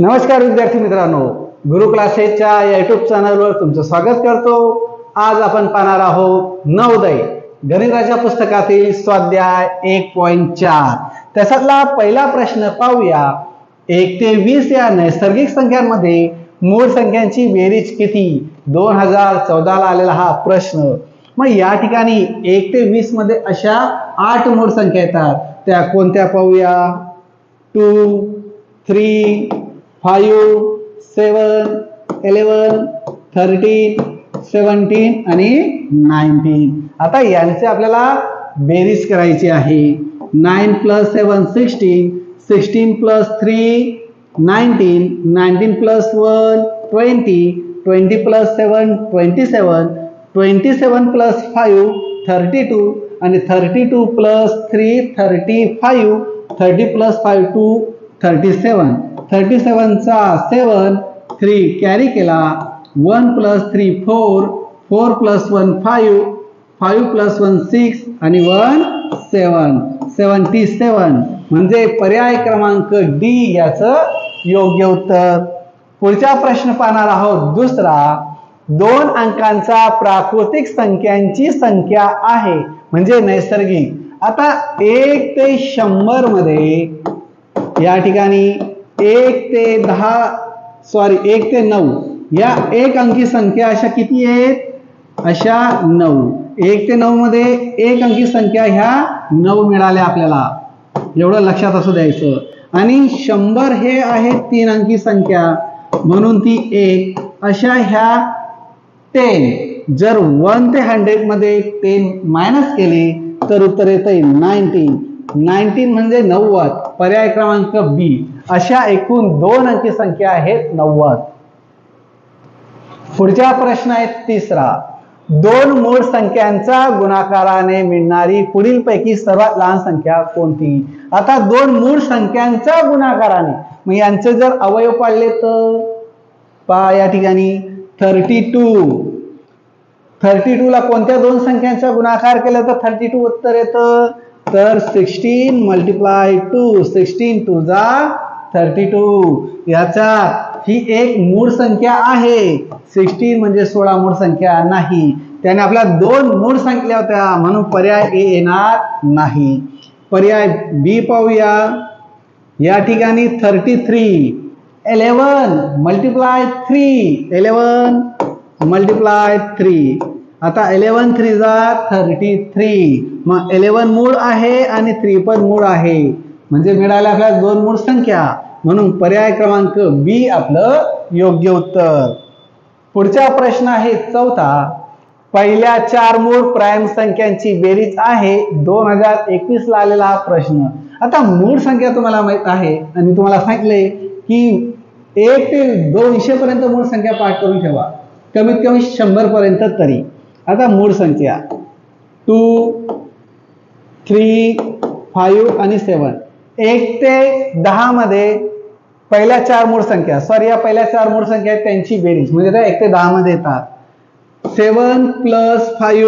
नमस्कार विद्यार्थी मित्रांनो, गुरु क्लासेसच्या या युट्यूब चॅनलवर तुमचं स्वागत करतो। आज आपण पाहणार आहोत नवोदय गणिताच्या पुस्तकातील स्वाध्याय 1.4 त्याच्यातला पहिला प्रश्न पाहूया। 1 ते 20 या नैसर्गिक संख्यांमध्ये मूळ संख्यांची बेरीज किती? 2014 ला आलेला हा प्रश्न। मग या ठिकाणी 1 ते 20 मध्ये अशा 8 मूळ संख्या येतात, त्या कोणत्या पाहूया? 2, 3, 5, 7, 11, 13, 17 आणि 19। आता यांचे आपल्याला बेरीज करायची आहे। 9 + 7 16, 16 + 3 19, 19 + 1 20, 20 + 7 27, 27 + 5 32 आणि 32 + 3 35, 30 + 5 2 37, 37 चा 7 3 कॅरी केला, 1 + 3 4, 4 + 1 5, 5 + 1 6 आणि 1 7, 77 म्हणजे पर्याय क्रमांक डी याचं योग्य उत्तर। पुढचा प्रश्न पाहणार आहोत दुसरा। 2 अंकांचा प्राकृतिक संख्यांची संख्या आहे म्हणजे नैसर्गिक। आता 1 ते 100 मध्ये या ठिकाणी 1 ते 9 या एक अंकी संख्या अशा किती आहेत? अशा 9। 1 ते 9 मध्ये एक अंकी संख्या ह्या 9 मिळाल्या आपल्याला, एवढं लक्षात असू द्यायचं। आणि 100 हे आहे 3 अंकी संख्या म्हणून ती 1। अशा ह्या 10 जर 1 ते 100 मध्ये 10 मायनस केले तर उत्तर येते 19। 19 म्हणजे 90, पर्याय क्रमांक बी। अशा एकूण 2 अंकी संख्या आहेत 90। पुढचा प्रश्न आहे तिसरा। 2 मूळ संख्यांचा गुणाकाराने मिळणारी पुढीलपैकी सर्वात लहान संख्या कोणती? आता 2 मूळ संख्यांचा गुणाकाराने, मग यांचे जर अवयव पाडले तर पहा या ठिकाणी 32 ला कोणत्या 2 संख्यांचा गुणाकार केला तर 32 उत्तर येतं? तर 16 × 2, 16 2 जा 32। याचा ही एक मूळ संख्या आहे, 16 म्हणजे 16 मूळ संख्या नाही, त्याने आपल्या 2 मूळ संख्या होत्या म्हणून पर्याय ए येणार नाही। पर्याय बी पाहूया। या ठिकाणी 33 11 × 3, 11 × 3। आता 11 3 जा 33, मग 11 मूळ आहे आणि 3 पण मूळ आहे म्हणजे मिळाल्या आपल्या 2 मूळ संख्या म्हणून पर्याय क्रमांक बी आपलं योग्य उत्तर। पुढचा प्रश्न आहे चौथा। पहिल्या 4 मूळ प्राइम संख्यांची बेरीज आहे 2021 ला आलेला हा प्रश्न। आता मूळ संख्या तुम्हाला माहित आहे आणि तुम्हाला सांगितले की 1 ते 200 पर्यंत मूळ संख्या पाठ करून ठेवा, कमीत कमी 100 पर्यंत तरी। आता मूळ संख्या 2, 3, 5 आणि 7। 1 ते 10 मध्ये पहिल्या 4 मूळ संख्या, या पहिल्या 4 मूळ संख्या आहेत त्यांची बेरीज म्हणजे त्या 1 ते 10 मध्ये येतात। 7 + 5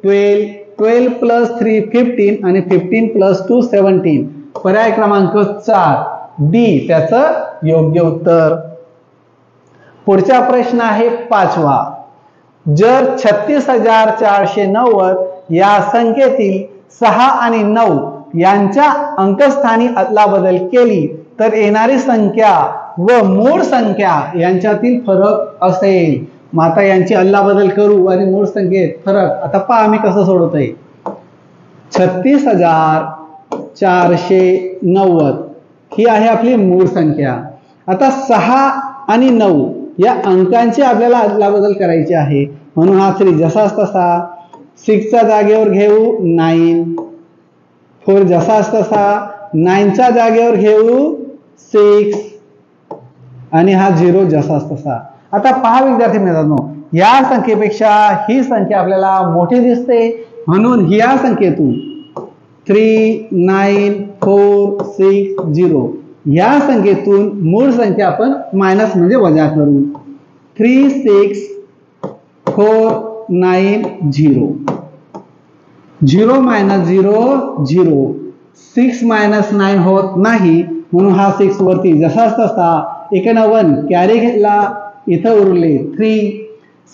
12, 12 + 3 15 आणि 15 + 2 17, पर्याय क्रमांक 4 डी त्याचं योग्य उत्तर। पुढचा प्रश्न आहे 5वा। जर 36,490 या संख्येतील 6 आणि 9 यांच्या अंकस्थानी अदलाबदल केली तर येणारी संख्या व मूळ संख्या यांच्यातील फरक असेल। मग आता यांची अदलाबदल करू आणि मूळ संख्येत फरक आता पहा मी कसं सोडवतोय। 36,490 ही आहे आपली मूळ संख्या। आता 6 आणि 9 या अंकांची आपल्याला अदलाबदल करायची आहे म्हणून हा 3 जसाच तसा, 6 च्या जागेवर घेऊ 9, 4 जसाच तसा, 9 च्या जागेवर घेऊ 6 आणि हा 0 जसाच तसा। आता पहा विद्यार्थी मित्रांनो, या संख्येपेक्षा ही संख्या आपल्याला मोठी दिसते म्हणून या संख्येतून 3 9 4 6 0 या संख्येतून मूळ संख्या आपण मायनस म्हणजे वजा करू। 3 6 4 9 0, 0 - 0 0, 6 - 9 होत नाही म्हणून हा 6 वरती जसाच तसा इकडनं 1 कॅरी घेतला, इथं उरले 3.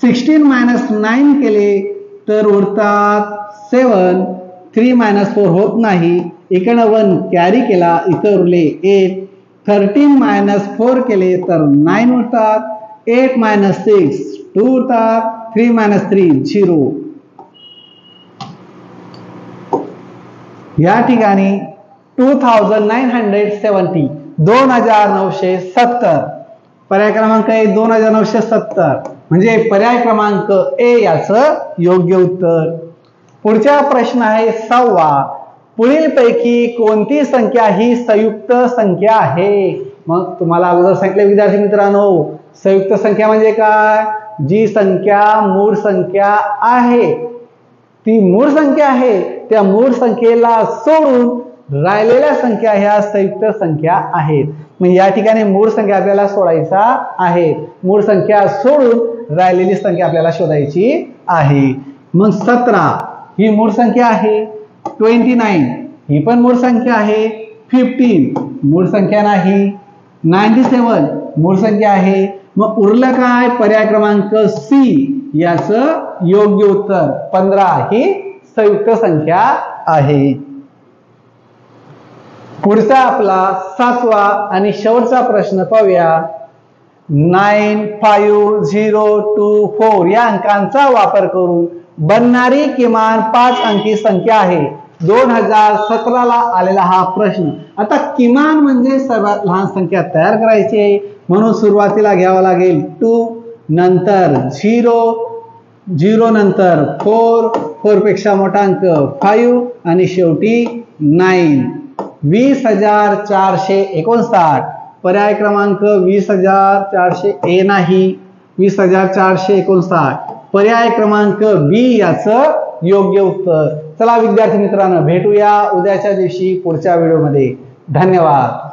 16 - 9 केले तर उरतात 7. 3 - 4 होत नाही, इकडनं 1 कॅरी केला, इथं उरले 8. 13 - 4 केले तर 9 उरतात. 8 - 6 2 उरतात. 3 - 3 0. या ठिकाणी 2970 2970 पर्याय क्रमांक आहे 2970 म्हणजे पर्याय क्रमांक ए याचं योग्य उत्तर. पुढचा प्रश्न आहे 6वा. पुढीलपैकी कोणती संख्या ही संयुक्त संख्या आहे? मग तुम्हाला अगोदर सांगितले विद्यार्थी मित्रांनो, संयुक्त संख्या म्हणजे काय? जी संख्या मूळ संख्या आहे, ती मूळ संख्या आहे, त्या मूळ संख्येला सोडून राहिलेल्या संख्या ह्या संयुक्त संख्या आहेत. मग या ठिकाणी मूळ संख्या आपल्याला सोडायचा आहे, मूळ संख्या सोडून राहिलेली संख्या आपल्याला शोधायची आहे. मग 17 ही मूळ संख्या आहे, 29 ही पण मूळ संख्या आहे, 15 मूळ संख्या नाही, 97 मूळ संख्या आहे. मग उरलं काय? पर्याय क्रमांक सी याचं योग्य उत्तर. 15 ही संयुक्त संख्या आहे. पुढचा आपला 7वा आणि शेवटचा प्रश्न पाहूया. 9 5 0 2 4 या अंकांचा वापर करून बनणारी किमान 5 अंकी संख्या आहे. 2017 ला आलेला हा प्रश्न. आता किमान म्हणजे सर्वात लहान संख्या तयार करायची आहे, म्हणून सुरुवातीला घ्यावं लागेल 2, नंतर 0, 0 नंतर 4, 4 पेक्षा मोठा अंक 5 आणि शेवटी 9. 20,459 पर्याय क्रमांक 20,400 ए नाही, 20,459 पर्याय क्रमांक बी याचं योग्य उत्तर. चला विद्यार्थी मित्रांनो, भेटूया उद्याच्या दिवशी पुढच्या व्हिडिओमध्ये. धन्यवाद.